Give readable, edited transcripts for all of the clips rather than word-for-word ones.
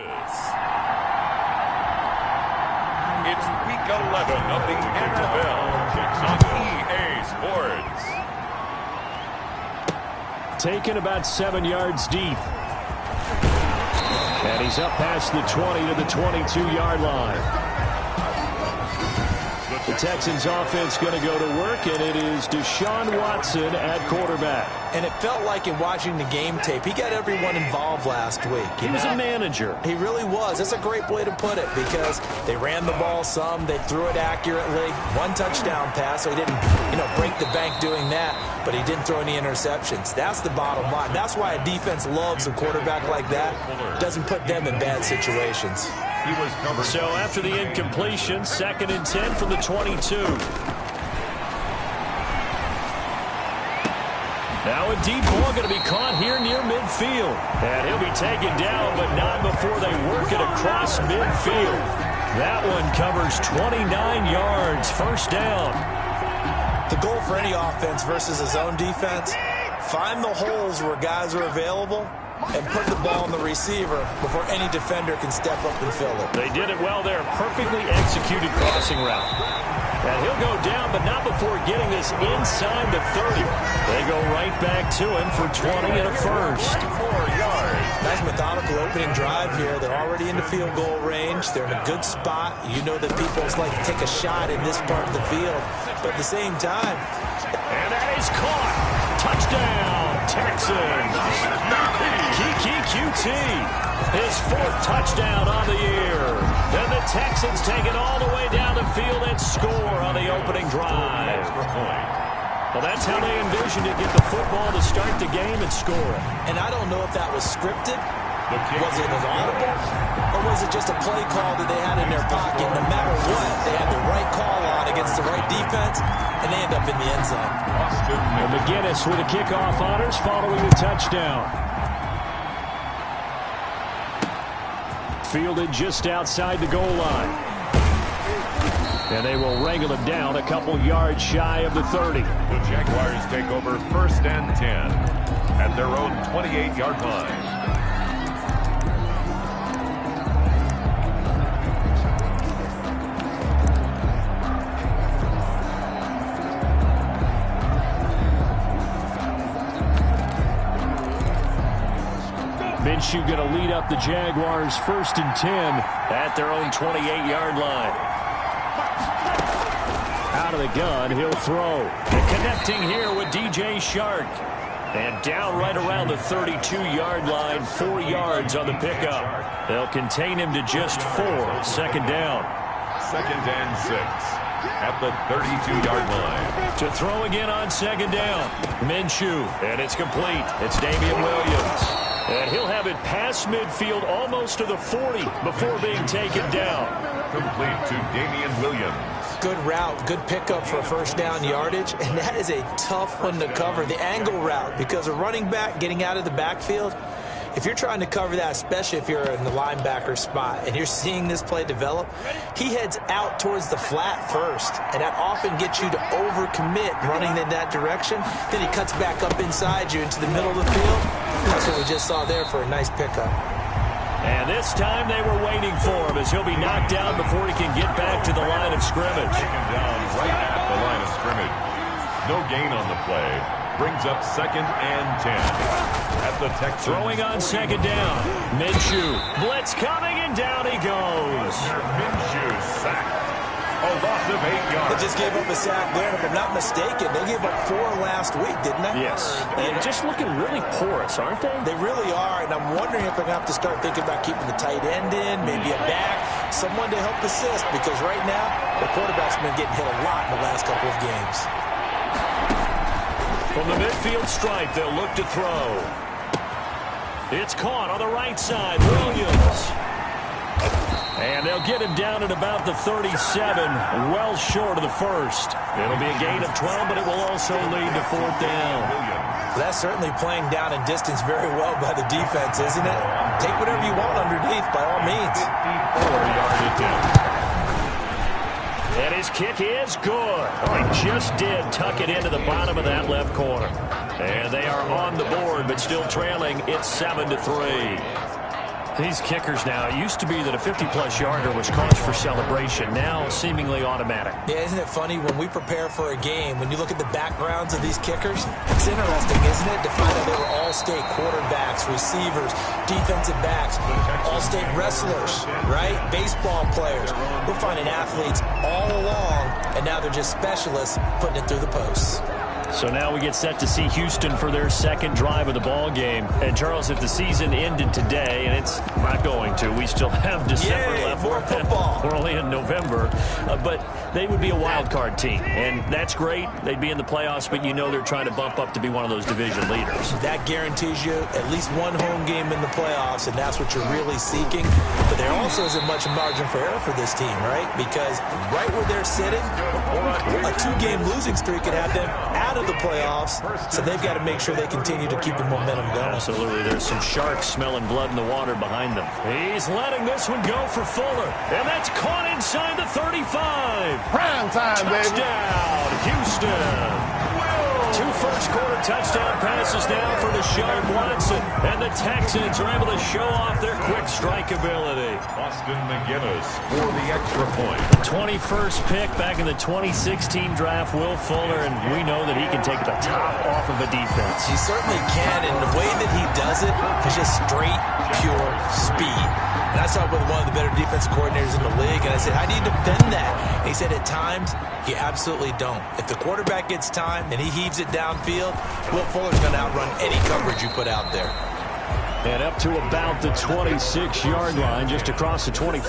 It's week 11 of the NFL on EA Sports. Taken about 7 yards deep. And he's up past the 20 to the 22-yard line. The Texans offense going to go to work, and it is Deshaun Watson at quarterback. And it felt like in watching the game tape, he got everyone involved last week. He was a manager. He really was. That's a great way to put it because they ran the ball some, they threw it accurately. One touchdown pass, so he didn't, break the bank doing that, but he didn't throw any interceptions. That's the bottom line. That's why a defense loves a quarterback like that. Doesn't put them in bad situations. He was covered. So after the incompletion, 2nd and 10 from the 22. Now a deep ball going to be caught here near midfield. And he'll be taken down, but not before they work it across midfield. That one covers 29 yards. First down. The goal for any offense versus a zone defense, find the holes where guys are available and put the ball on the receiver before any defender can step up and fill it. They did it well there. Perfectly executed crossing route. And he'll go down, but not before getting this inside the 30. They go right back to him for 20 and a first. 4 yards. Nice methodical opening drive here. They're already in the field goal range. They're in a good spot. You know that people like to take a shot in this part of the field. But at the same time. And that is caught. Touchdown, Texans. Kiki QT. His 4th touchdown on the year. Then the Texans take it all the way down the field and score on the opening drive. Well, that's how they envisioned it. Get the football to start the game and score. And I don't know if that was scripted. Was it an audible? Or was it just a play call that they had in their pocket? No matter what, they had the right call on against the right defense, and they end up in the end zone. And McGinnis with the kickoff honors following the touchdown. Fielded just outside the goal line. And they will wrangle him down a couple yards shy of the 30. The Jaguars take over 1st and 10 at their own 28-yard line. Minshew going to lead up the Jaguars 1st and 10 at their own 28-yard line. Out of the gun, he'll throw. And connecting here with DJ Shark. And down right around the 32-yard line, 4 yards on the pickup. They'll contain him to just 4. 2nd down. 2nd and 6 at the 32-yard line. To throw again on 2nd down. Minshew, and it's complete. It's Damian Williams. And he'll have it past midfield almost to the 40 before being taken down. Complete to Damian Williams. Good route, good pickup for 1st down yardage, and that is a tough one to cover, the angle route, because a running back getting out of the backfield, if you're trying to cover that, especially if you're in the linebacker spot and you're seeing this play develop, he heads out towards the flat first, and that often gets you to overcommit running in that direction. Then he cuts back up inside you into the middle of the field. That's what we just saw there for a nice pickup. And this time they were waiting for him as he'll be knocked down before he can get back to the line of scrimmage. Taken down right at the line of scrimmage. No gain on the play. Brings up 2nd and 10 at the Texans. Throwing on 2nd down. Minshew. Blitz coming, and down he goes. Minshew sacked. A loss of 8 yards. They just gave up a sack there, and if I'm not mistaken, they gave up 4 last week, didn't they? Yes. And just looking really porous, aren't they? They really are, and I'm wondering if they're going to have to start thinking about keeping the tight end in, maybe a back, someone to help assist, because right now, the quarterback's been getting hit a lot in the last couple of games. From the midfield stripe, they'll look to throw. It's caught on the right side. Williams. And they'll get him down at about the 37, well short of the 1st. It'll be a gain of 12, but it will also lead to 4th down. That's certainly playing down in distance very well by the defense, isn't it? Take whatever you want underneath, by all means. 54-yard attempt. And his kick is good. Oh, he just did tuck it into the bottom of that left corner. And they are on the board, but still trailing. It's 7-3. These kickers now, it used to be that a 50-plus yarder was cause for celebration. Now, seemingly automatic. Yeah, isn't it funny when we prepare for a game, when you look at the backgrounds of these kickers, it's interesting, isn't it, to find out they were all-state quarterbacks, receivers, defensive backs, all-state wrestlers, right? Baseball players. We're finding athletes all along, and now they're just specialists putting it through the posts. So now we get set to see Houston for their second drive of the ball game. And, Charles, if the season ended today, and it's not going to, we still have December left. More football. We're only in November. But they would be a wild card team. And that's great. They'd be in the playoffs, but you know they're trying to bump up to be one of those division leaders. That guarantees you at least one home game in the playoffs, and that's what you're really seeking. But there also isn't much margin for error for this team, right? Because right where they're sitting, a two-game losing streak could have them out of the playoffs, so they've got to make sure they continue to keep the momentum going. Absolutely. There's some sharks smelling blood in the water behind them. He's letting this one go for Fuller, and that's caught inside the 35. Prime time, baby. Touchdown, Houston. Two first-quarter touchdown passes now for Deshaun Watson, and the Texans are able to show off their quick strike ability. Austin McGinnis for the extra point. 21st pick back in the 2016 draft, Will Fuller, and we know that he can take the top off of a defense. He certainly can, and the way that he does it is just straight, pure speed. And I saw it with one of the better defensive coordinators in the league, and I said, how do you defend that? And he said, at times, you absolutely don't. If the quarterback gets time and he heaves it downfield, Will Fuller's going to outrun any coverage you put out there. And up to about the 26-yard line, just across the 25.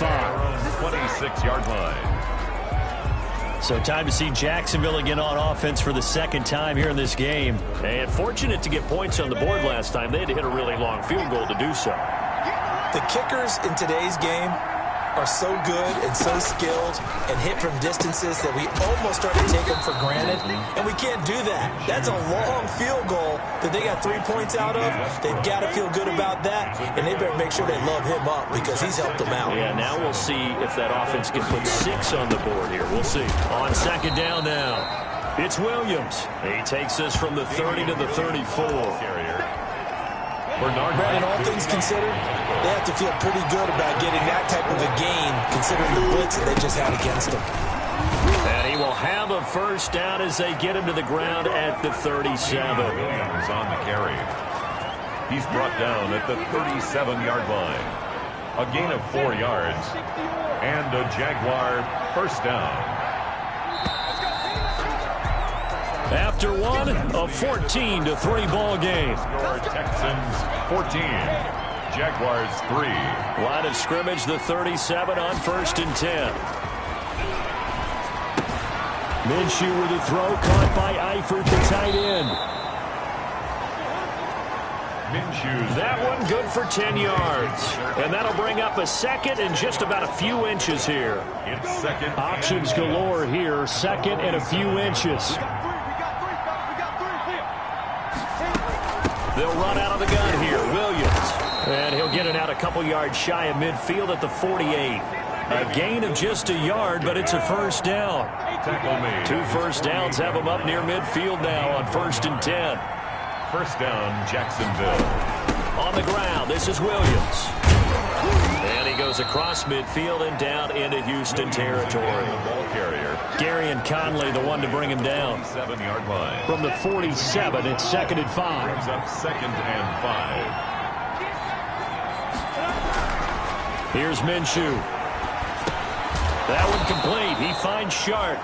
26-yard line. So time to see Jacksonville again on offense for the second time here in this game. And fortunate to get points on the board last time. They had to hit a really long field goal to do so. The kickers in today's game are so good and so skilled and hit from distances that we almost start to take them for granted, and we can't do that. That's a long field goal that they got 3 points out of. They've got to feel good about that, and they better make sure they love him up because he's helped them out. Yeah, now we'll see if that offense can put 6 on the board here. We'll see. On second down now, it's Williams. He takes us from the 30 to the 34. Brandon, all things considered, they have to feel pretty good about getting that type of a gain considering the blitz that they just had against them. And he will have a first down as they get him to the ground at the 37. Williams on the carry. He's brought down at the 37-yard line. A gain of 4 yards and a Jaguar first down. After one, a 14-3 ball game. Score Texans 14, Jaguars 3. Line of scrimmage, the 37 on 1st and 10. Minshew with a throw caught by Eifert, the tight end. Minshew's That one good for 10 yards. And that'll bring up a second and just about a few inches here. It's second. Options galore here, second and a few inches. They'll run out of the gun here. Williams. And he'll get it out a couple yards shy of midfield at the 48. A gain of just a yard, but it's a first down. Tackle made. 2 first downs have him up near midfield now on 1st and 10. First down, Jacksonville. On the ground, this is Williams. And he goes across midfield and down into Houston territory. The ball carrier. Gary and Conley, the one to bring him down. 7-yard line. From the 47, it's 2nd and 5. Brings up 2nd and 5. Here's Minshew. That one complete. He finds Shark.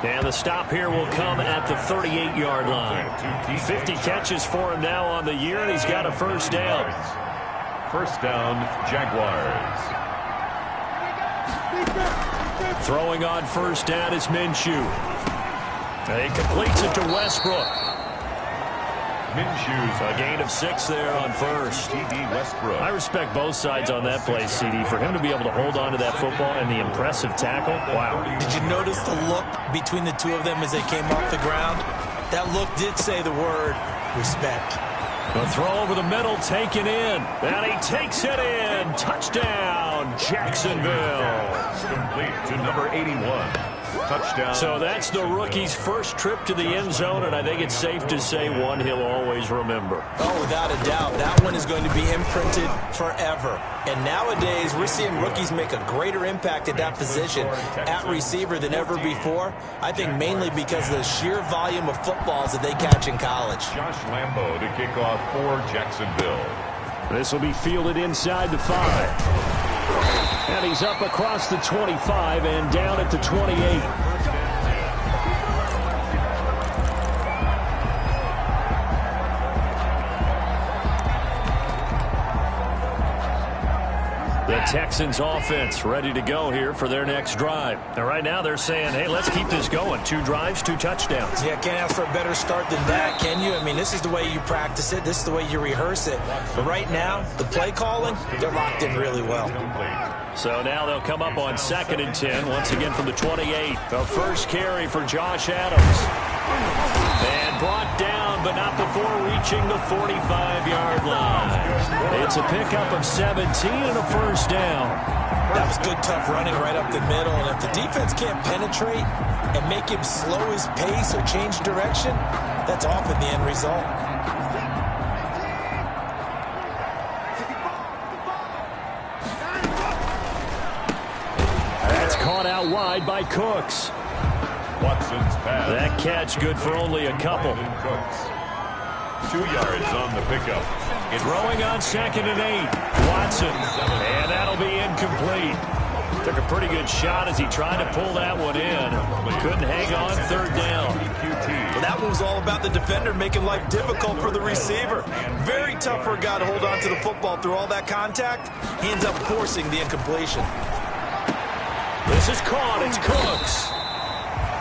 And the stop here will come at the 38-yard line. 50 catches for him now on the year, and he's got a first down. First down, Jaguars. Throwing on first down is Minshew. He completes it to Westbrook. Minshew's A gain of 6 there on first. T.D. Westbrook. I respect both sides on that play, CD. For him to be able to hold on to that football and the impressive tackle, wow. Did you notice the look between the two of them as they came off the ground? That look did say the word respect. The throw over the middle taken in. And he takes it in. Touchdown, Jacksonville. Complete to number 81. Touchdown. So that's the rookie's first trip to the end zone, and I think it's safe to say one he'll always remember. Oh, without a doubt. That one is going to be imprinted forever. And nowadays, we're seeing rookies make a greater impact at that position at receiver than ever before. I think mainly because of the sheer volume of footballs that they catch in college. Josh Lambo to kick off for Jacksonville. This will be fielded inside the 5. And he's up across the 25 and down at the 28. The Texans offense ready to go here for their next drive. And right now they're saying, hey, let's keep this going. 2 drives, 2 touchdowns. Yeah, can't ask for a better start than that, can you? I mean, this is the way you practice it. This is the way you rehearse it. But right now, the play calling, they're locked in really well. So now they'll come up on 2nd and 10, once again from the 28. The first carry for Josh Adams. And brought down, but not before reaching the 45-yard line. It's a pickup of 17 and a first down. That was good, tough running right up the middle. And if the defense can't penetrate and make him slow his pace or change direction, that's often the end result. Caught out wide by Cooks. Watson's pass. That catch good for only a couple. 2 yards on the pickup. Throwing on 2nd and 8. Watson. And that'll be incomplete. Took a pretty good shot as he tried to pull that one in. Couldn't hang on 3rd down. Well, that one was all about the defender making life difficult for the receiver. Very tough for a guy to hold on to the football through all that contact. He ends up forcing the incompletion. This is caught. It's Cooks.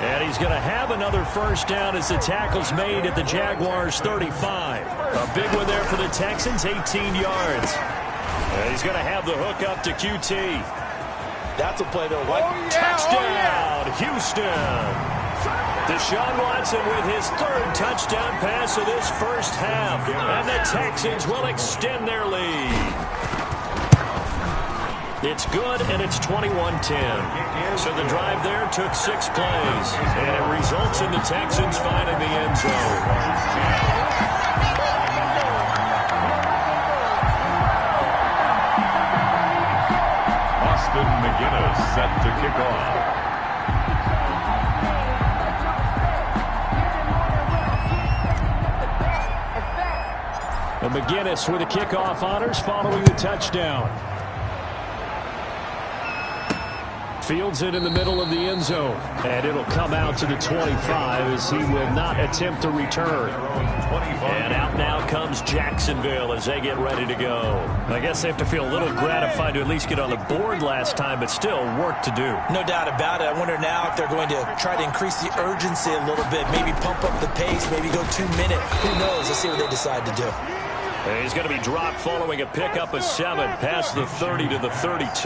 And he's going to have another first down as the tackle's made at the Jaguars' 35. A big one there for the Texans, 18 yards. And he's going to have the hook up to QT. That's a play they'll like. Touchdown, Houston. Deshaun Watson with his 3rd touchdown pass of this first half. And the Texans will extend their lead. It's good, and it's 21-10. So the drive there took 6 plays, and it results in the Texans finding the end zone. Austin McGinnis set to kick off. And McGinnis with the kickoff honors following the touchdown. Fields it in the middle of the end zone. And it'll come out to the 25 as he will not attempt to return. And out now comes Jacksonville as they get ready to go. I guess they have to feel a little gratified to at least get on the board last time, but still work to do. No doubt about it. I wonder now if they're going to try to increase the urgency a little bit, maybe pump up the pace, maybe go 2 minute. Who knows? Let's see what they decide to do. And he's going to be dropped following a pickup of 7 past the 30 to the 32.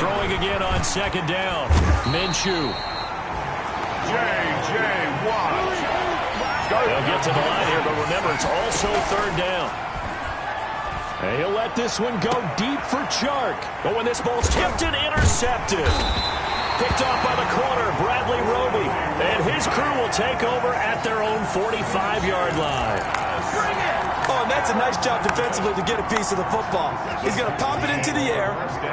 Throwing again on 2nd down. Minshew. J.J. Watt. They'll get to the line here, but remember, it's also 3rd down. And he'll let this one go deep for Chark. But when this ball's tipped and intercepted. Picked off by the corner, Bradley Roby. And his crew will take over at their own 45-yard line. Oh, and that's a nice job defensively to get a piece of the football. He's going to pop it into the air,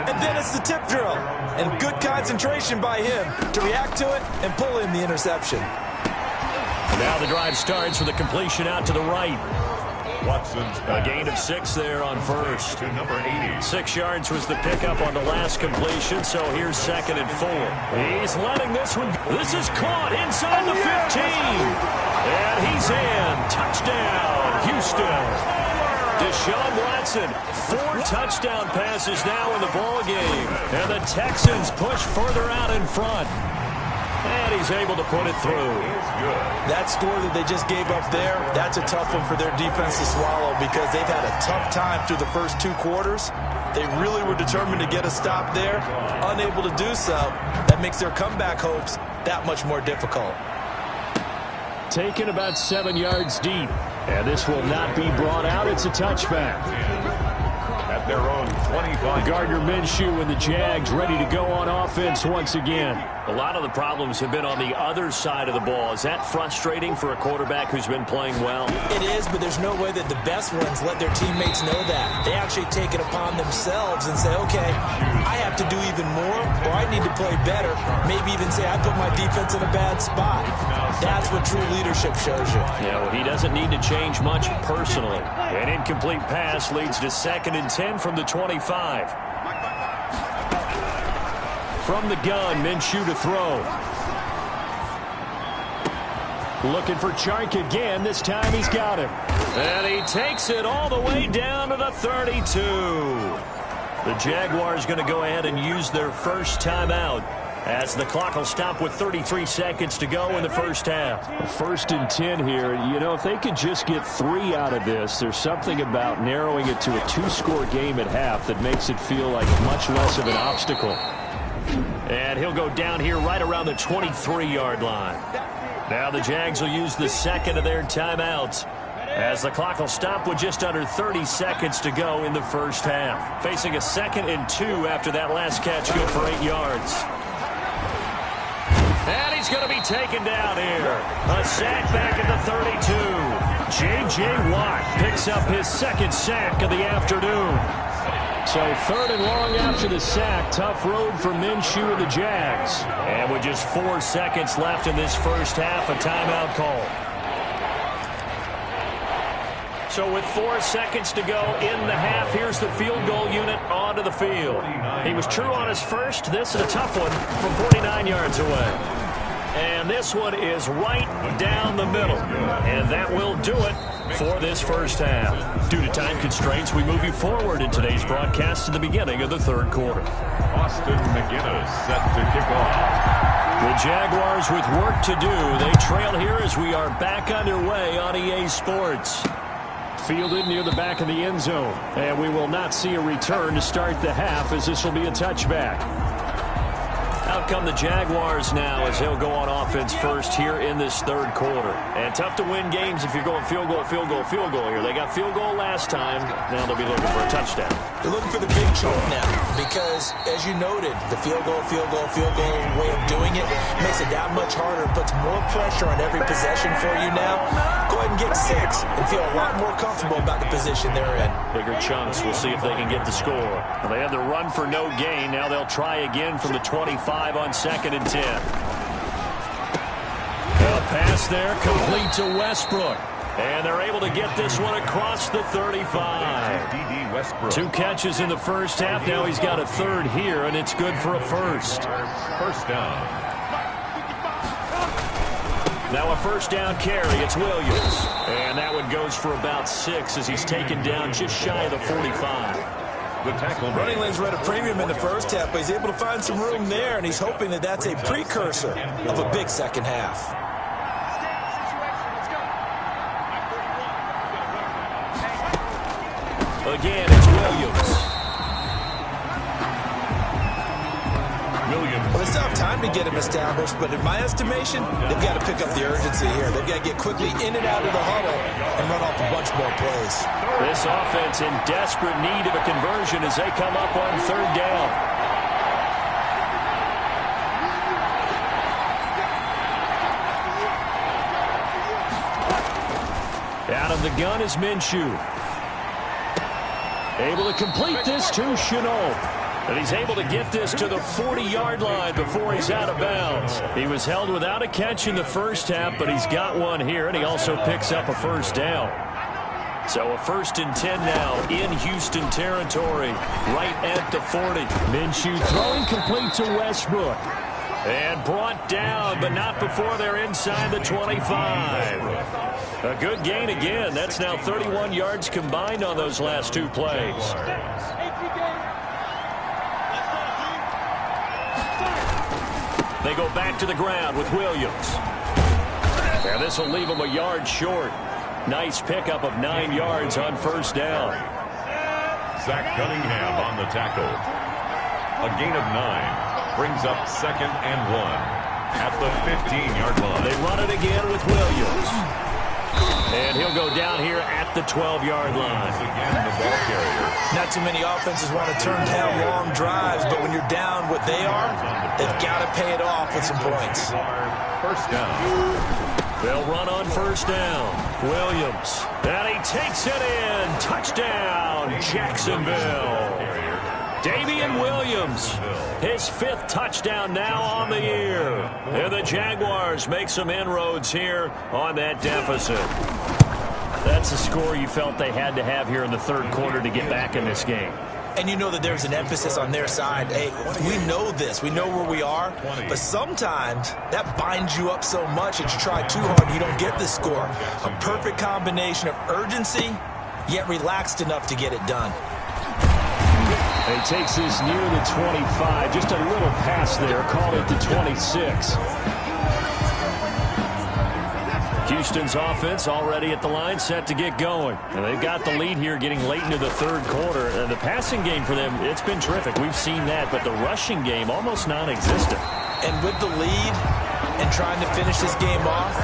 and then it's the tip drill. And good concentration by him to react to it and pull in the interception. Now the drive starts with a completion out to the right. Watson's A gain of 6 there on first. to number 80. 6 yards was the pickup on the last completion, so here's 2nd and 4. He's letting this one. This is caught inside the 15. And he's in. Touchdown, Houston. Deshaun Watson, 4 touchdown passes now in the ball game. And the Texans push further out in front. And he's able to put it through. That score that they just gave up there, that's a tough one for their defense to swallow because they've had a tough time through the first 2 quarters. They really were determined to get a stop there. Unable to do so, that makes their comeback hopes that much more difficult. Taken about 7 yards deep. And this will not be brought out. It's a touchback. At their own 25. Gardner Minshew and the Jags ready to go on offense once again. A lot of the problems have been on the other side of the ball. Is that frustrating for a quarterback who's been playing well? It is, but there's no way that the best ones let their teammates know that. They actually take it upon themselves and say, okay, I have to do even more, or I need to play better. Maybe even say I put my defense in a bad spot. That's what true leadership shows you. Yeah, well, he doesn't need to change much personally. An incomplete pass leads to 2nd and 10 from the 25. From the gun, Minshew to throw. Looking for Chark again. This time he's got him. And he takes it all the way down to the 32. The Jaguars going to go ahead and use their first timeout as the clock will stop with 33 seconds to go in the first half. 1st and 10 here. You know, if they could just get 3 out of this, there's something about narrowing it to a 2-score game at half that makes it feel like much less of an obstacle. And he'll go down here right around the 23-yard line. Now the Jags will use the second of their timeouts as the clock will stop with just under 30 seconds to go in the first half. Facing a 2nd and 2 after that last catch go for 8 yards. And he's going to be taken down here. A sack back at the 32. J.J. Watt picks up his 2nd sack of the afternoon. So 3rd and long after the sack. Tough road for Minshew and the Jags. And with just 4 seconds left in this first half, a timeout call. So with 4 seconds to go in the half, here's the field goal unit onto the field. He was true on his first. This is a tough one from 49 yards away. And this one is right down the middle. And that will do it for this first half. Due to time constraints, we move you forward in today's broadcast to the beginning of the 3rd quarter. Austin McGinnis set to kick off. The Jaguars with work to do. They trail here as we are back underway on EA Sports. Fielded near the back of the end zone. And we will not see a return to start the half as this will be a touchback. Out come the Jaguars now as they'll go on offense first here in this 3rd quarter. And tough to win games if you're going field goal, field goal, field goal here. They got field goal last time. Now they'll be looking for a touchdown. They're looking for the big choke now because, as you noted, the field goal way of doing it makes it that much harder. It puts more pressure on every possession for you now. Go ahead and get 6 and feel a lot more comfortable about the position they're in. Bigger chunks. We'll see if they can get the score. Well, they had the run for no gain. Now they'll try again from the 25 on 2nd and 10. A pass there complete to Westbrook. And they're able to get this one across the 35. Westbrook. 2 catches in the first half. Now he's got a 3rd here, and it's good for a first. First down. Now a first down carry. It's Williams. And that one goes for about 6 as he's taken down just shy of the 45. The tackle. Running lanes were at a premium in the first half, but he's able to find some room there, and he's hoping that that's a precursor of a big second half. Again, it's Williams. Well, they still have time to get him established, but in my estimation, they've got to pick up the urgency here. They've got to get quickly in and out of the huddle and run off a bunch more plays. This offense in desperate need of a conversion as they come up on 3rd down. Out of the gun is Minshew. Able to complete this to Chenault. And he's able to get this to the 40-yard line before he's out of bounds. He was held without a catch in the first half, but he's got one here, and he also picks up a first down. So a 1st and 10 now in Houston territory, right at the 40. Minshew throwing complete to Westbrook. And brought down, but not before they're inside the 25. A good gain again. That's now 31 yards combined on those last 2 plays. They go back to the ground with Williams. And this will leave them a yard short. Nice pickup of 9 yards on first down. Zach Cunningham on the tackle. A gain of 9. Brings up 2nd and 1 at the 15-yard line. They run it again with Williams. And he'll go down here at the 12-yard line. Again, the ball carrier. Not too many offenses want to turn down long drives, but when you're down what they are, they've got to pay it off with some points. First down. They'll run on first down. Williams. And he takes it in. Touchdown, Jacksonville. Damian Williams, his 5th touchdown now on the year. And the Jaguars make some inroads here on that deficit. That's the score you felt they had to have here in the third quarter to get back in this game. And you know that there's an emphasis on their side. Hey, we know this. We know where we are. But sometimes that binds you up so much that you try too hard, you don't get the score. A perfect combination of urgency, yet relaxed enough to get it done. He takes this near the 25. Just a little pass there. Called it the 26. Houston's offense already at the line, set to get going. And they've got the lead here getting late into the third quarter. And the passing game for them, it's been terrific. We've seen that. But the rushing game, almost non-existent. And with the lead and trying to finish this game off,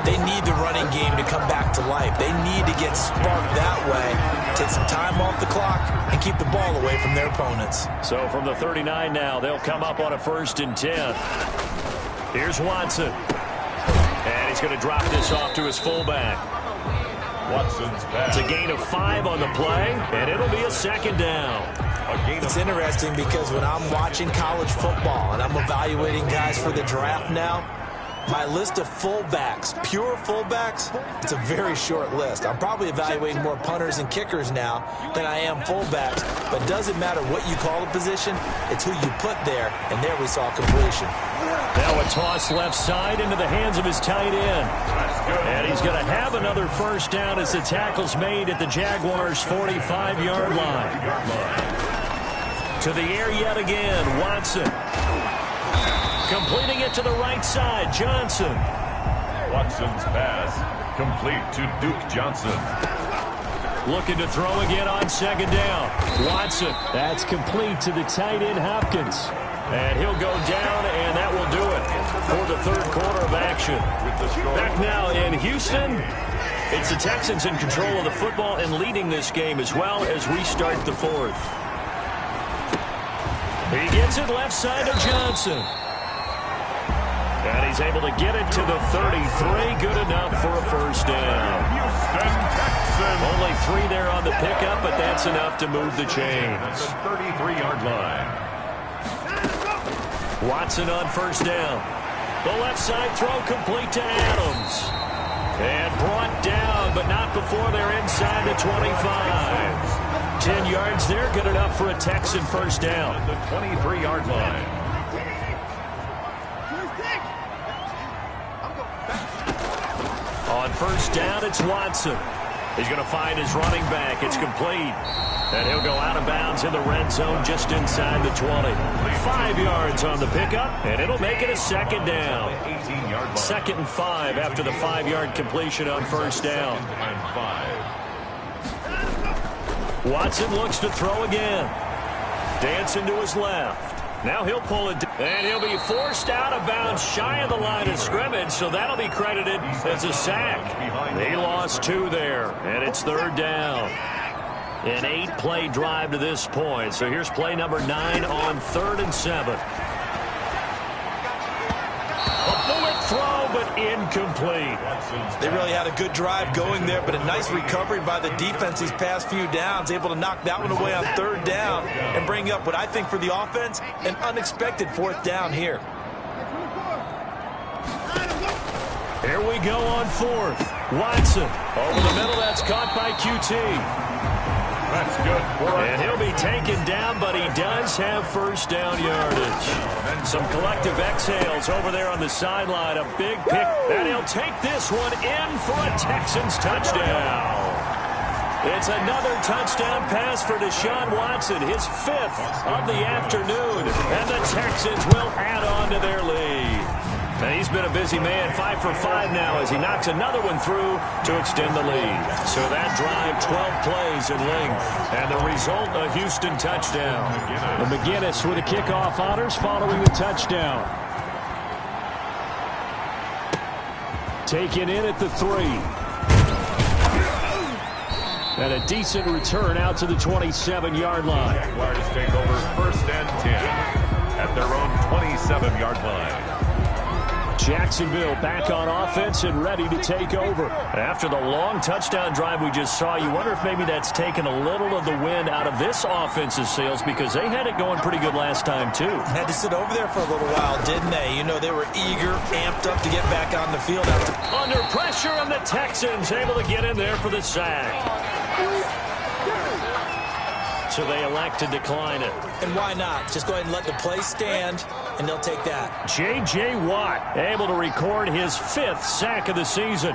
they need the running game to come back to life. They need to get sparked that way, take some time off the clock, and keep the ball away from their opponents. So from the 39 now, they'll come up on a 1st and 10. Here's Watson. And he's going to drop this off to his fullback. Watson's pass. It's a gain of 5 on the play, and it'll be a 2nd down. It's interesting because when I'm watching college football and I'm evaluating guys for the draft now, my list of fullbacks, pure fullbacks, it's a very short list. I'm probably evaluating more punters and kickers now than I am fullbacks, but it doesn't matter what you call the position, it's who you put there, and there we saw completion. Now a toss left side into the hands of his tight end. And he's going to have another 1st down as the tackle's made at the Jaguars' 45-yard line. To the air yet again, Watson. Completing it to the right side, Johnson. Watson's pass complete to Duke Johnson. Looking to throw again on 2nd down. Watson. That's complete to the tight end, Hopkins. And he'll go down, and that will do it for the third quarter of action. Back now in Houston, it's the Texans in control of the football and leading this game as well as we start the 4th. He gets it left side to Johnson. And he's able to get it to the 33. Good enough for a 1st down. Houston Texans. Only 3 there on the pickup, but that's enough to move the chains. At the 33-yard line. Watson on 1st down. The left side throw complete to Adams. And brought down, but not before they're inside the 25. 10 yards there, good enough for a Texan 1st down. At the 23-yard line. On 1st down, it's Watson. He's going to find his running back. It's complete. And he'll go out of bounds in the red zone just inside the 20. 5 yards on the pickup, and it'll make it a 2nd down. 2nd and 5 after the 5-yard completion on 1st down. Watson looks to throw again. Dancing to his left. Now he'll pull it, and he'll be forced out of bounds shy of the line of scrimmage, so that'll be credited as a sack. He lost 2 there, and it's 3rd down. An 8-play drive to this point. So here's play number 9 on 3rd and 7. A bullet throw, but incomplete. They really had a good drive going there, but a nice recovery by the defense these past few downs, able to knock that one away on 3rd down and bring up what I think for the offense, an unexpected 4th down here. Here we go on 4th. Watson over the middle. That's caught by QT. That's good. And he'll be taken down, but he does have 1st down yardage. Some collective exhales over there on the sideline. A big pick. And he'll take this one in for a Texans touchdown. It's another touchdown pass for Deshaun Watson, his 5th of the afternoon. And the Texans will add on to their lead. And he's been a busy man, 5 for 5 now as he knocks another one through to extend the lead. So that drive, 12 plays in length. And the result, a Houston touchdown. And McGinnis with a kickoff honors following the touchdown. Taken in at the 3. And a decent return out to the 27-yard line. Jaguars take over 1st and 10 at their own 27-yard line. Jacksonville back on offense and ready to take over. After the long touchdown drive we just saw, you wonder if maybe that's taken a little of the wind out of this offense's sails, because they had it going pretty good last time, too. Had to sit over there for a little while, didn't they? You know, they were eager, amped up to get back on the field. Under pressure, and the Texans able to get in there for the sack. So they elect to decline it. And why not? Just go ahead and let the play stand, and they'll take that. J.J. Watt able to record his 5th sack of the season.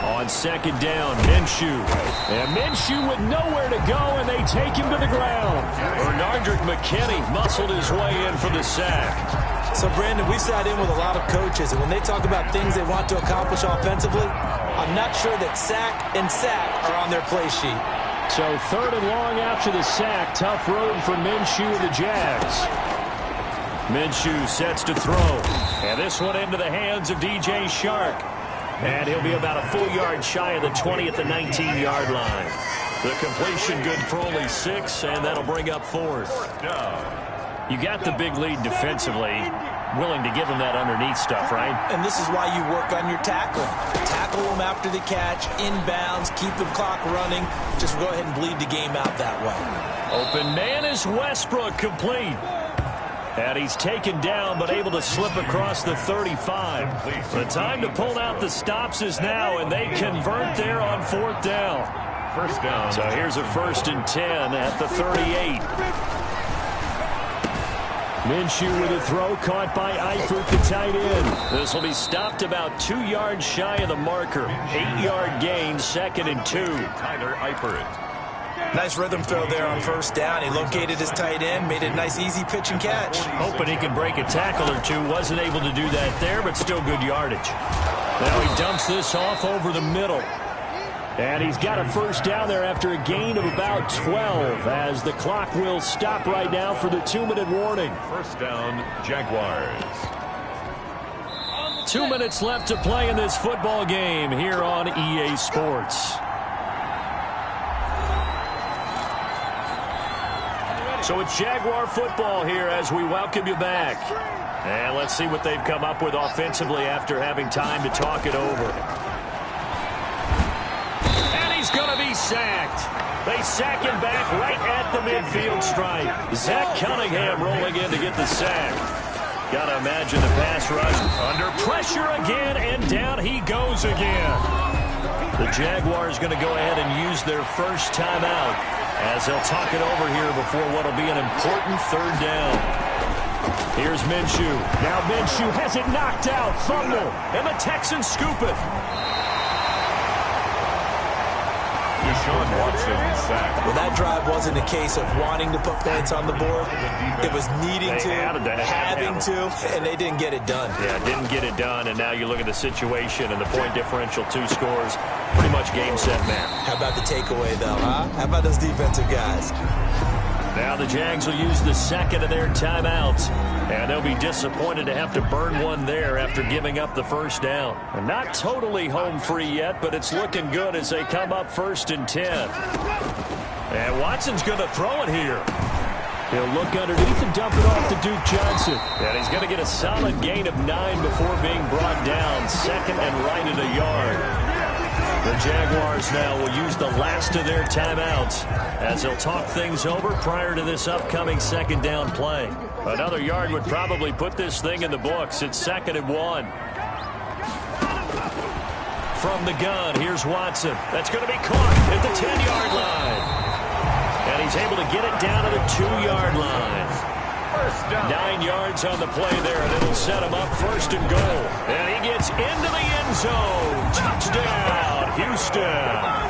On 2nd down, Minshew. And Minshew with nowhere to go, and they take him to the ground. Bernardrick McKinney muscled his way in for the sack. So, Brandon, we sat in with a lot of coaches, and when they talk about things they want to accomplish offensively, I'm not sure that sack and sack are on their play sheet. So 3rd and long after the sack. Tough road for Minshew and the Jags. Minshew sets to throw. And this one into the hands of DJ Shark. And he'll be about a full yard shy of the 20 at the 19-yard line. The completion good for only 6, and that'll bring up 4th. You got the big lead defensively. Willing to give them that underneath stuff, right? And this is why you work on your tackling. Tackle them after the catch, inbounds, keep the clock running. Just go ahead and bleed the game out that way. Open man is Westbrook, complete. And he's taken down, but able to slip across the 35. The time to pull out the stops is now, and they convert there on 4th down. 1st down. So here's a 1st and 10 at the 38. Minshew with a throw caught by Eifert, the tight end. This will be stopped about 2 yards shy of the marker. 8-yard gain, 2nd and 2. Tyler Eifert. Nice rhythm throw there on 1st down. He located his tight end, made it a nice easy pitch and catch. Hoping he could break a tackle or two. Wasn't able to do that there, but still good yardage. Now he dumps this off over the middle. And he's got a 1st down there after a gain of about 12, as the clock will stop right now for the 2-minute warning. 1st down, Jaguars. 2 minutes left to play in this football game here on EA Sports. So it's Jaguar football here as we welcome you back. And let's see what they've come up with offensively after having time to talk it over. He's going to be sacked. They sack him back right at the midfield stripe. Zach Cunningham rolling in to get the sack. Got to imagine the pass rush. Under pressure again, and down he goes again. The Jaguars going to go ahead and use their 1st timeout as they'll talk it over here before what will be an important 3rd down. Here's Minshew. Now Minshew has it knocked out. Fumble. And the Texans scoop it. Deshaun Watson sacked. Well, that drive wasn't a case of wanting to put points on the board. It was needing to, having to, and they didn't get it done. Yeah, didn't get it done, and now you look at the situation and the point differential, 2 scores, pretty much game, set, match. How about the takeaway, though, huh? How about those defensive guys? Now the Jags will use the 2nd of their timeouts, and they'll be disappointed to have to burn one there after giving up the 1st down. And not totally home free yet, but it's looking good as they come up 1st and 10. And Watson's going to throw it here. He'll look underneath and dump it off to Duke Johnson. And he's going to get a solid gain of 9 before being brought down, 2nd and right at a yard. The Jaguars now will use the last of their timeouts as they'll talk things over prior to this upcoming 2nd down play. Another yard would probably put this thing in the books. It's 2nd and 1. From the gun, here's Watson. That's going to be caught at the 10-yard line. And he's able to get it down to the 2-yard line. 9 yards on the play there, and it'll set him up 1st and goal. And he gets into the end zone. Touchdown, Houston.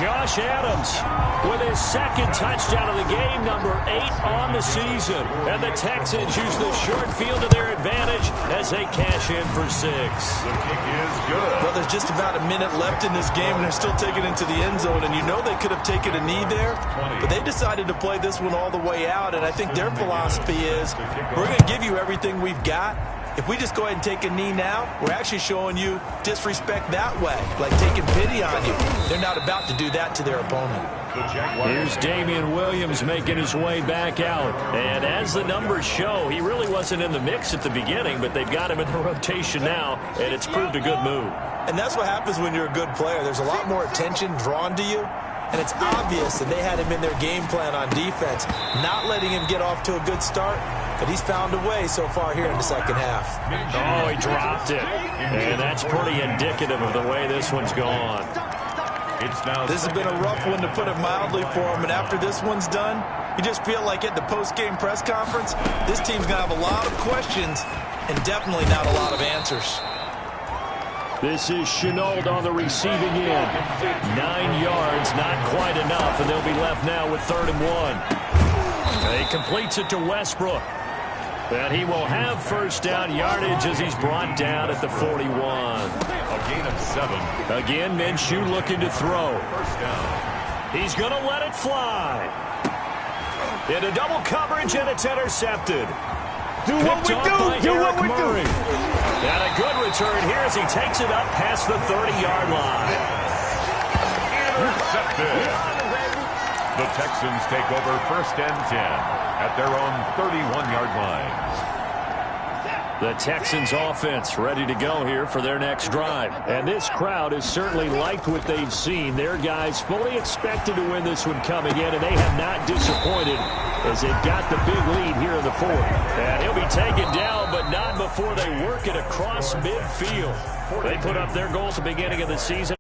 Josh Adams with his 2nd touchdown of the game, number 8 on the season. And the Texans use the short field to their advantage as they cash in for 6. The kick is good. Well, there's just about a minute left in this game, and they're still taking it into the end zone. And you know they could have taken a knee there, but they decided to play this one all the way out. And I think their philosophy is, we're going to give you everything we've got, If we just go ahead and take a knee now, we're actually showing you disrespect that way, like taking pity on you. They're not about to do that to their opponent. Here's Damian Williams making his way back out. And as the numbers show, he really wasn't in the mix at the beginning, but they've got him in the rotation now, and it's proved a good move. And that's what happens when you're a good player. There's a lot more attention drawn to you, and it's obvious that they had him in their game plan on defense, not letting him get off to a good start, but he's found a way so far here in the second half. Oh, he dropped it. And that's pretty indicative of the way this one's gone. This has been a rough one, to put it mildly, for him, and after this one's done, you just feel like at the post-game press conference, this team's going to have a lot of questions and definitely not a lot of answers. This is Shenault on the receiving end. 9 yards, not quite enough, and they'll be left now with 3rd and 1. He completes it to Westbrook. And he will have first down yardage as he's brought down at the 41. A gain of 7. Again, Minshew looking to throw. First down. He's going to let it fly. Into double coverage, and it's intercepted. Do what we do. Do what we do. And a good return here as he takes it up past the 30-yard line. Intercepted. The Texans take over 1st and 10 at their own 31-yard line. The Texans offense ready to go here for their next drive. And this crowd has certainly liked what they've seen. Their guys fully expected to win this one coming in, and they have not disappointed as they've got the big lead here in the 4th. And he'll be taken down, but not before they work it across midfield. They put up their goals at the beginning of the season.